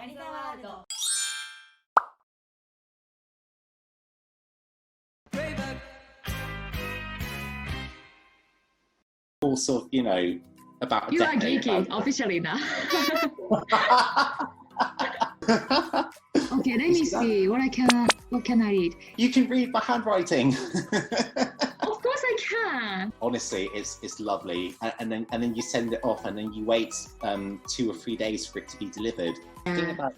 マリのワールド。All sort of, about You are geeky officially now. Okay, let me see what can I read? You can read my handwriting. Of course I can. Honestly, it's lovely, and then you send it off, and then you wait 2 or 3 days for it to be delivered. The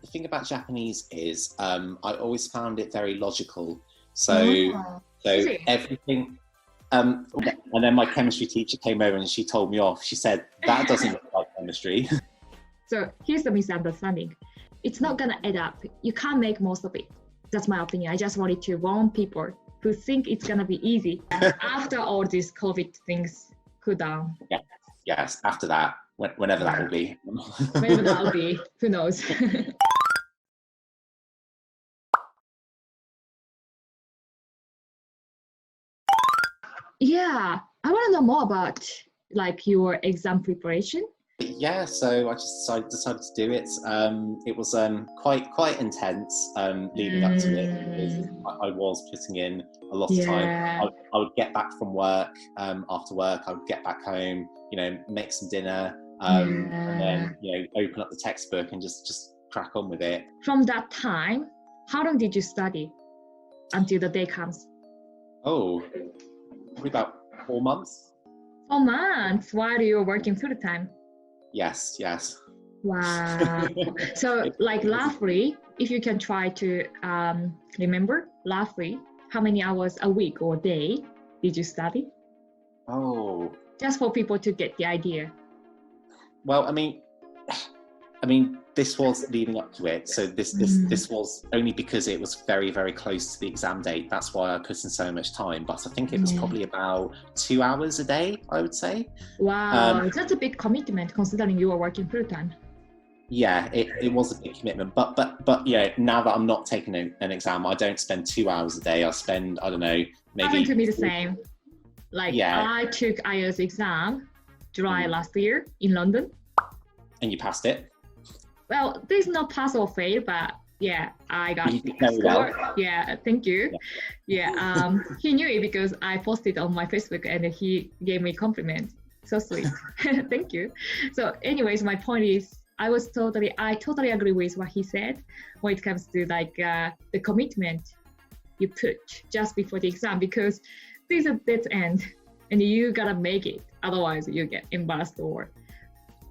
thing about Japanese is I always found it very logical. So everything. And then my chemistry teacher came over and she told me off. She said, that doesn't look like chemistry. So here's the misunderstanding. It's not gonna add up. You can't make most of it. That's my opinion. I just wanted to warn people who think it's gonna be easy after all these COVID things cool down. Yes, after that, whenever that will be. Whenever that will be, who knows? Yeah, I want to know more about your exam preparation. Yeah, so I just decided to do it. It was quite intense leading up to it, because I was putting in a lot of time. I would get back from work, after work I would get back home, make some dinner, and then open up the textbook and just crack on with it. From that time, how long did you study until the day comes? Oh, probably about 4 months. 4 months while you were working full time? Yes. Wow. So roughly, if you can try to remember, roughly how many hours a week or day did you study? Oh. Just for people to get the idea. Well, I mean, this was leading up to it. So this was only because it was very, very close to the exam date. That's why I put in so much time. But I think it was probably about 2 hours a day, I would say. Wow, that's a big commitment considering you were working full time. Yeah, it was a big commitment. But now that I'm not taking an exam, I don't spend 2 hours a day. I spend, I don't know, maybe. Happened to me the same. I took IELTS exam July last year in London. And you passed it? Well, there's no pass or fail, but yeah, I got the score. Well. Yeah, thank you. Yeah, he knew it because I posted on my Facebook and he gave me a compliment. So sweet. Thank you. So anyways, my point is I totally agree with what he said when it comes to the commitment you put just before the exam, because there's a dead end and you gotta make it. Otherwise you get embarrassed or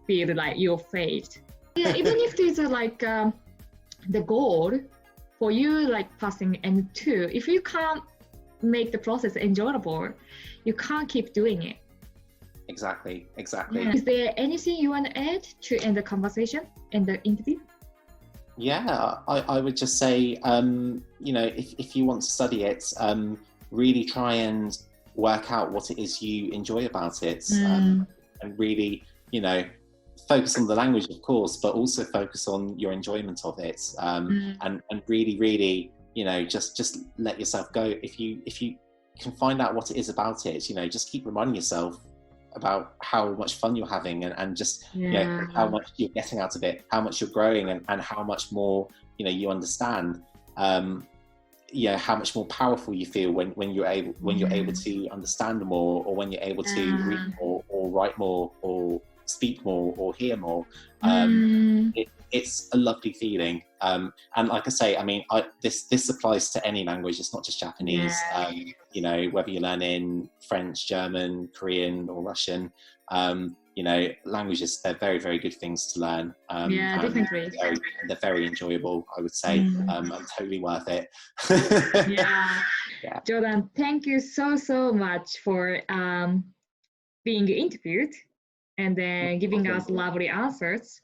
feel like you failed. Yeah, even if there's the goal for you passing N2, if you can't make the process enjoyable, you can't keep doing it. Exactly. Yeah. Is there anything you want to add to end the conversation and the interview? Yeah, I would just say, if you want to study it, really try and work out what it is you enjoy about it, and really, focus on the language, of course, but also focus on your enjoyment of it, and really, just let yourself go. If you can find out what it is about it, just keep reminding yourself about how much fun you're having, and just how much you're getting out of it, how much you're growing, and how much more you understand. How much more powerful you feel when you're able to understand more, or when you're able to read more, or write more, or speak more, or hear more. It's a lovely feeling, and like I say, this applies to any language. It's not just Japanese. Whether you're learning French, German, Korean, or Russian, languages, they're very, very good things to learn. Definitely. They're very enjoyable, I would say, and totally worth it. Yeah. Jordan, thank you so much for being interviewed and then giving us lovely answers.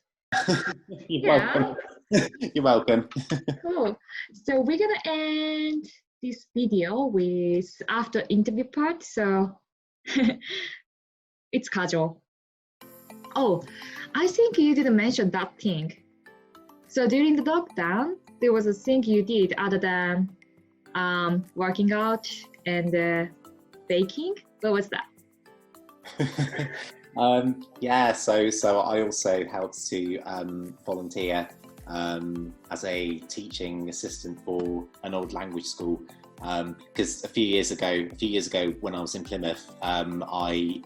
Welcome. You're welcome. Cool. So we're gonna end this video with after interview part. So it's casual. Oh, I think you didn't mention that thing. So during the lockdown, there was a thing you did other than working out and baking. What was that? So I also helped to volunteer as a teaching assistant for an old language school. Because a few years ago, when I was in Plymouth, I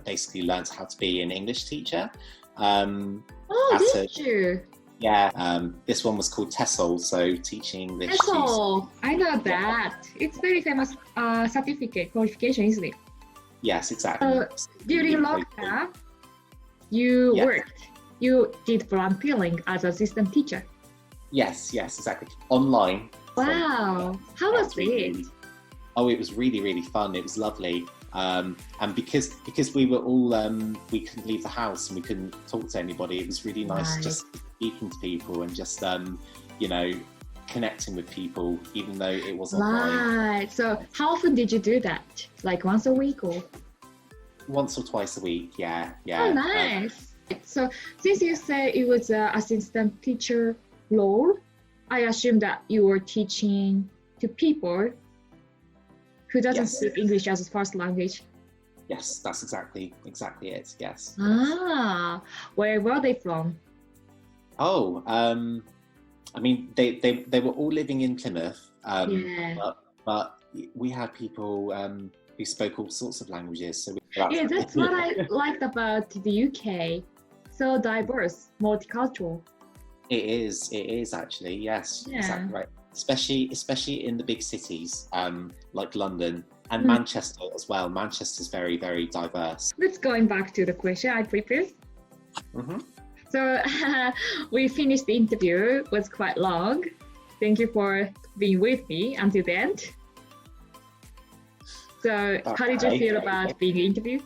basically learned how to be an English teacher. Did you? Yeah, this one was called TESOL, so teaching English. TESOL, I know that. It's very famous certificate qualification, isn't it? Yes, exactly. During lockdown, you worked. You did volunteering as assistant teacher. Yes, exactly. Online. Wow, how was it? Oh, it was really, really fun. It was lovely. And because we were all we couldn't leave the house and we couldn't talk to anybody, it was really nice just speaking to people and just connecting with people, even though it was online. Right. So how often did you do that? Like once a week or? Once or twice a week. Yeah. Oh, nice. So since you said it was an assistant teacher role, I assume that you were teaching to people who doesn't speak English as a first language. Yes, that's exactly it. Yes. Where were they from? Oh, I mean, they were all living in Plymouth, but we had people who spoke all sorts of languages. So that's what I liked about the UK. So diverse, multicultural. It is actually, yes, exactly right. Especially in the big cities like London and Manchester as well. Manchester's very, very diverse. Let's going back to the question I prepared. So we finished the interview. It was quite long. Thank you for being with me until the end. So how did you feel about being interviewed?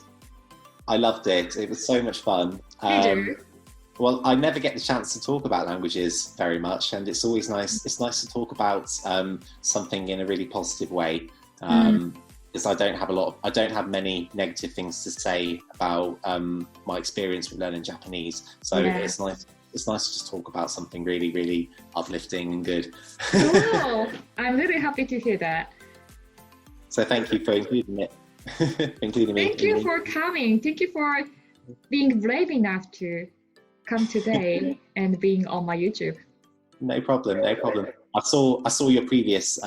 I loved it. It was so much fun. Did you? Well, I never get the chance to talk about languages very much, and it's always nice. It's nice to talk about something in a really positive way, because I don't have many negative things to say about my experience with learning Japanese. So it's nice. It's nice to just talk about something really, really uplifting and good. Oh, I'm really happy to hear that. So thank you for including it. Thank you for coming. Thank you for being brave enough to come today and being on my YouTube. No problem. I saw your previous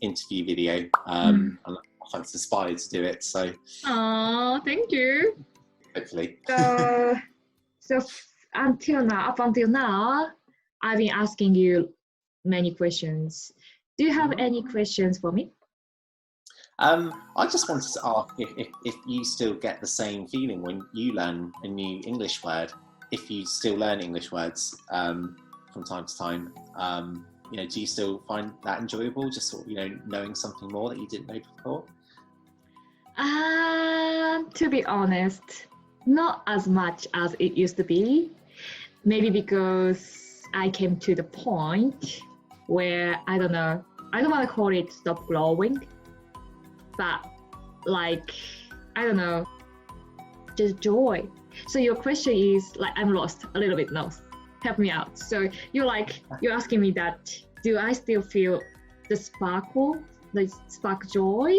interview video, and I was inspired to do it. So. Oh, thank you. Hopefully. So up until now, I've been asking you many questions. Do you have any questions for me? I just wanted to ask if you still get the same feeling when you learn a new English word. If you still learn English words from time to time, do you still find that enjoyable? Just sort of, knowing something more that you didn't know before. To be honest, not as much as it used to be. Maybe because I came to the point where I don't want to call it stop growing, but just joy. So your question is I'm lost, a little bit lost. Help me out. So you're asking me that, do I still feel the spark joy,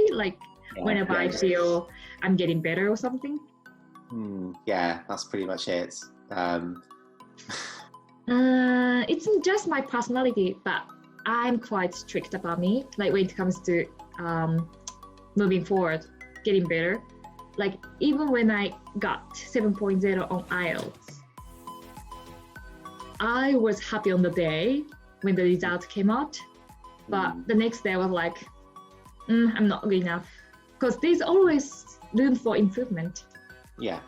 whenever I feel I'm getting better or something? Yeah, that's pretty much it. It's not just my personality, but I'm quite strict about me. When it comes to moving forward, getting better. Even when I got 7.0 on IELTS, I was happy on the day when the result came out, but the next day I was I'm not good enough, because there's always room for improvement. Yeah.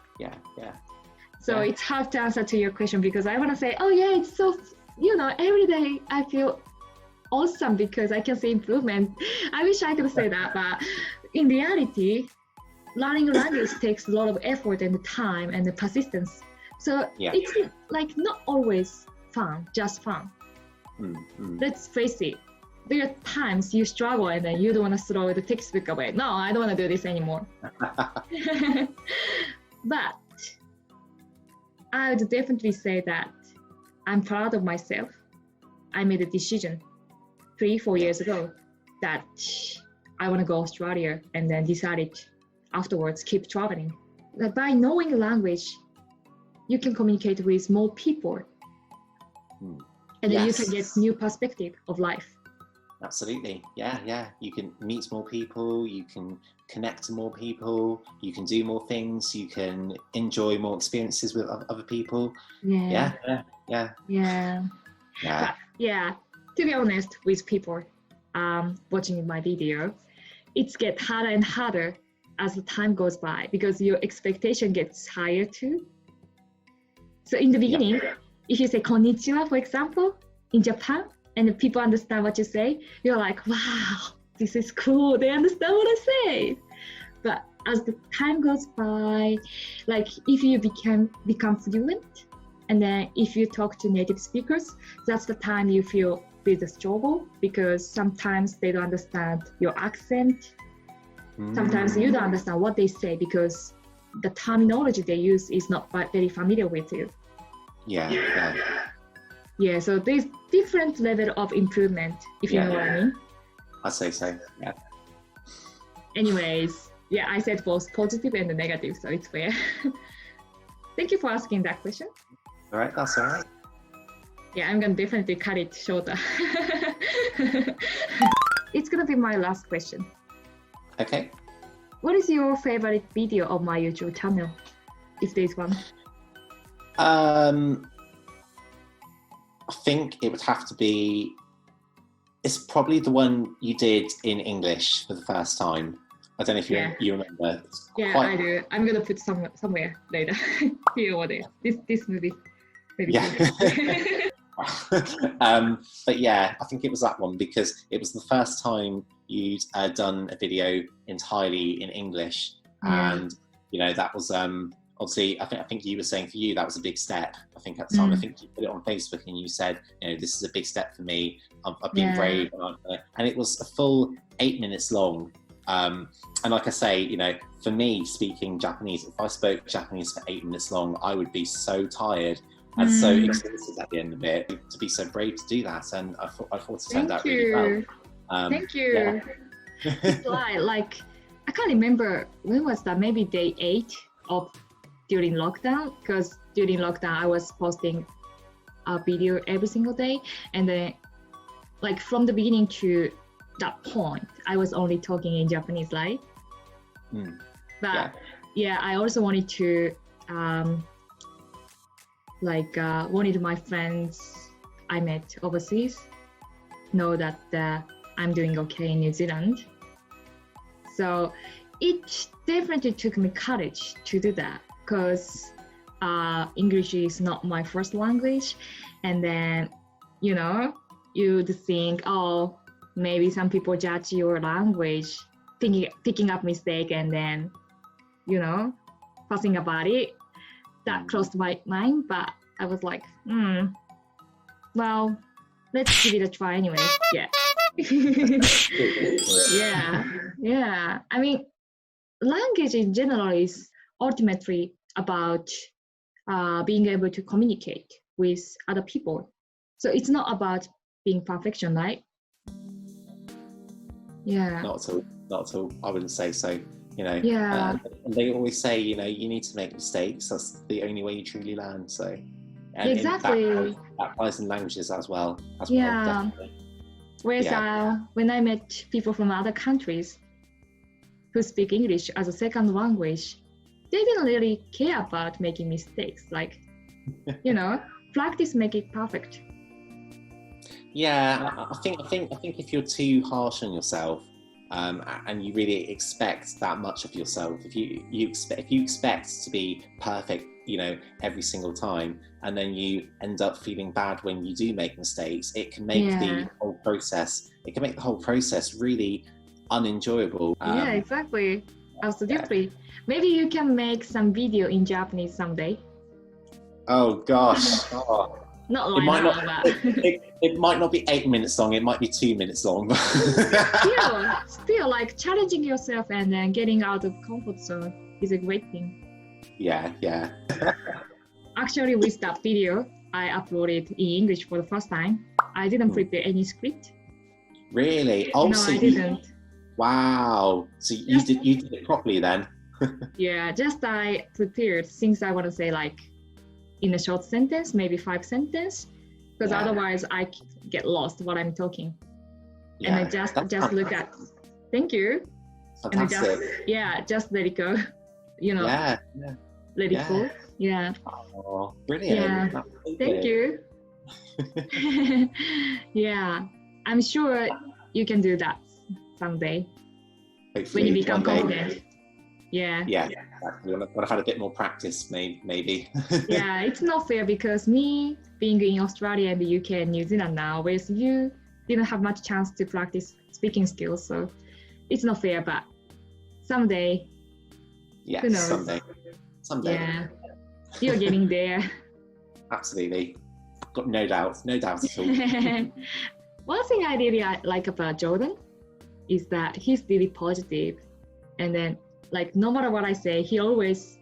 So it's hard to answer to your question, because I want to say, it's so, every day I feel awesome because I can see improvement. I wish I could say that, but in reality, learning language takes a lot of effort and time and the persistence. So it's not always fun, just fun. Let's face it. There are times you struggle and then you don't want to throw the textbook away. No, I don't want to do this anymore. But I would definitely say that I'm proud of myself. I made a decision 3-4 years ago that I want to go to Australia, and then decided afterwards keep traveling. By knowing language, you can communicate with more people. and then you can get new perspective of life. Absolutely. Yeah. You can meet more people, you can connect to more people, you can do more things, you can enjoy more experiences with other people. Yeah. To be honest with people watching my video, it gets harder and harder as the time goes by because your expectation gets higher too. So in the beginning, if you say konnichiwa, for example, in Japan, and people understand what you say, you're like, wow, this is cool. They understand what I say. But as the time goes by, like if you become fluent, and then if you talk to native speakers, that's the time you feel with a struggle because sometimes they don't understand your accent. Sometimes you don't understand what they say because the terminology they use is not very familiar with you. Yeah, so there's different level of improvement, if you know what I mean. I say so, yeah. Anyways, I said both positive and negative, so it's fair. Thank you for asking that question. All right, that's all right. Yeah, I'm gonna definitely cut it shorter. It's gonna be my last question. Okay. What is your favorite video of my YouTube channel, if there's one? I think it would have to be, it's probably the one you did in English for the first time. I don't know if you remember. I do. I'm going to put somewhere later. Here or there. This movie. Maybe. But yeah, I think it was that one because it was the first time you'd done a video entirely in English. And, that was... obviously, I think you were saying for you that was a big step. I think at the time, I think you put it on Facebook and you said, this is a big step for me. I've been brave, and it was a full 8 minutes long. And like I say, for me speaking Japanese, if I spoke Japanese for 8 minutes long, I would be so tired and so exhausted at the end of it. To be so brave to do that, and I thought it turned out really well. Thank you. It's like I can't remember when was that. Maybe day 8 of. During lockdown, because during lockdown I was posting a video every single day, and then like from the beginning to that point I was only talking in Japanese, right? But I also wanted to wanted my friends I met overseas know that I'm doing okay in New Zealand. So it definitely took me courage to do that. Because English is not my first language, and then you think, oh, maybe some people judge your language, picking up mistake, and then fussing about it. That crossed my mind, but I was like, well, let's give it a try anyway. I mean, language in general is ultimately about being able to communicate with other people. So it's not about being perfection, right? Not at all. I wouldn't say so. And they always say, you need to make mistakes. That's the only way you truly learn. So exactly. That applies in languages as well. Whereas when I met people from other countries who speak English as a second language, they didn't really care about making mistakes. Like, practice make it perfect. I think if you're too harsh on yourself, and you really expect that much of yourself, if you expect to be perfect, every single time, and then you end up feeling bad when you do make mistakes, it can make the whole process really unenjoyable. Exactly. Absolutely. Maybe you can make some video in Japanese someday. Oh gosh. Not like it might not be 8 minutes long, it might be 2 minutes long. Still like challenging yourself and then getting out of comfort zone is a great thing. Yeah. Actually, with that video, I uploaded in English for the first time. I didn't prepare any script. Really? No, I didn't. Wow. So you did it properly then? Just I prepared things I want to say like in a short sentence, maybe 5 sentences. because Yeah. otherwise I get lost what I'm talking. Yeah, And I just look at, thank you. And I just let it go. Yeah. Let it go. Yeah. Oh, brilliant. Yeah. Thank you. Yeah. I'm sure you can do that someday Hopefully, when you become one day. confident. Yeah. Yeah, exactly. When I've had a bit more practice, maybe. Yeah, it's not fair because me being in Australia and the UK and New Zealand now, whereas you didn't have much chance to practice speaking skills, so it's not fair. But someday, Yes, who knows? Someday. Yeah, you're getting there. Absolutely. Got no doubt at all. One thing I really like about Jordan is that he's really positive, and then like no matter what I say, he always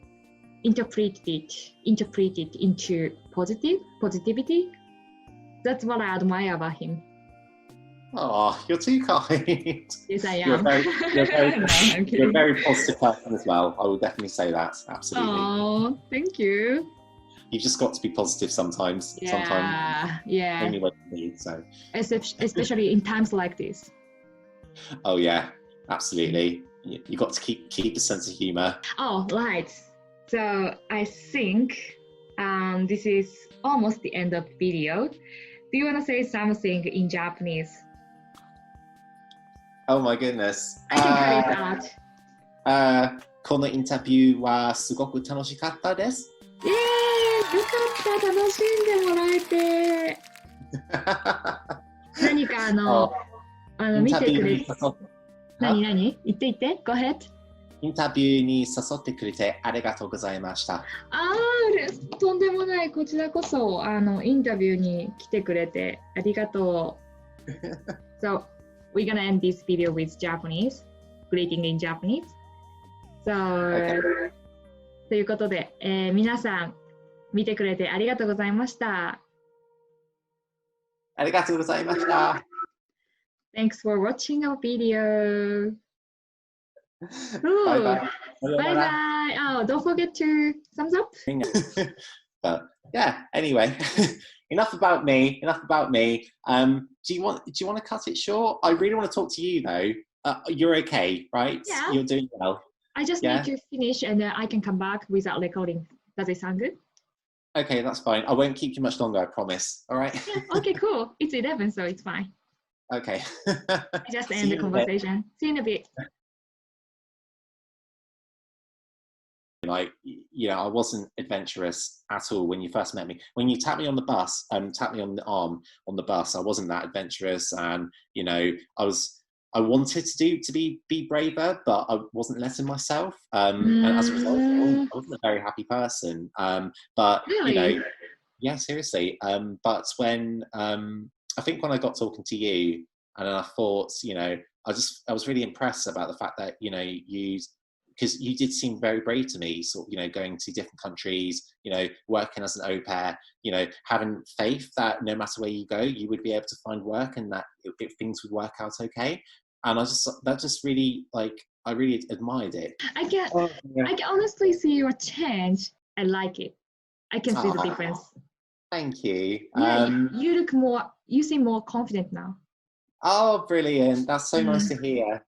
interpret it into positivity. That's what I admire about him. Oh, you're too kind. Yes, I You're am. you're a very positive person as well. I will definitely say that. Absolutely. Oh, thank you. You've just got to be positive sometimes. Yeah. Only when you need. So. Especially in times like this. Oh yeah, absolutely. You got to keep a sense of humor. Oh, right. So I think this is almost the end of the video. Do you want to say something in Japanese? Oh my goodness. I can cut it out. このインタビューはすごく楽しかったです。イエーイ、よかった、楽しんでもらえて。何か見てくれて。何言ってGo ahead。インタビューに誘ってくれてありがとうございました。とんでもない、こちらこそインタビューに来てくれてありがとう。So, we're gonna end this video with Japanese, greeting in Japanese. So, Okay. ということで、皆さん見てくれてありがとうございました。ありがとうございました。Thanks for watching our video. Bye bye. Bye bye. Oh, don't forget to thumbs up. But yeah, anyway, enough about me. Do you want to cut it short? I really want to talk to you though. You're okay, right? Yeah. You're doing well. I just need to finish and then I can come back without recording. Does it sound good? Okay, that's fine. I won't keep you much longer, I promise. All right? Yeah, okay, cool. It's 11, so it's fine. Okay. I just end the conversation. See you in a bit. Like, I wasn't adventurous at all when you first met me. When you tapped me on the bus, tapped me on the arm on the bus, I wasn't that adventurous, and I wanted to be braver, but I wasn't letting myself. And as a result, I wasn't a very happy person. But Really? yeah, seriously. But when I think when I got talking to you, and then I thought, I was really impressed about the fact that because you did seem very brave to me, sort of, going to different countries, working as an au pair, having faith that no matter where you go, you would be able to find work and that things would work out okay. And I really admired it. I can honestly see your change. I like it. I can see the difference. Thank you. Yeah, you seem more confident now. Oh, brilliant. That's so nice to hear.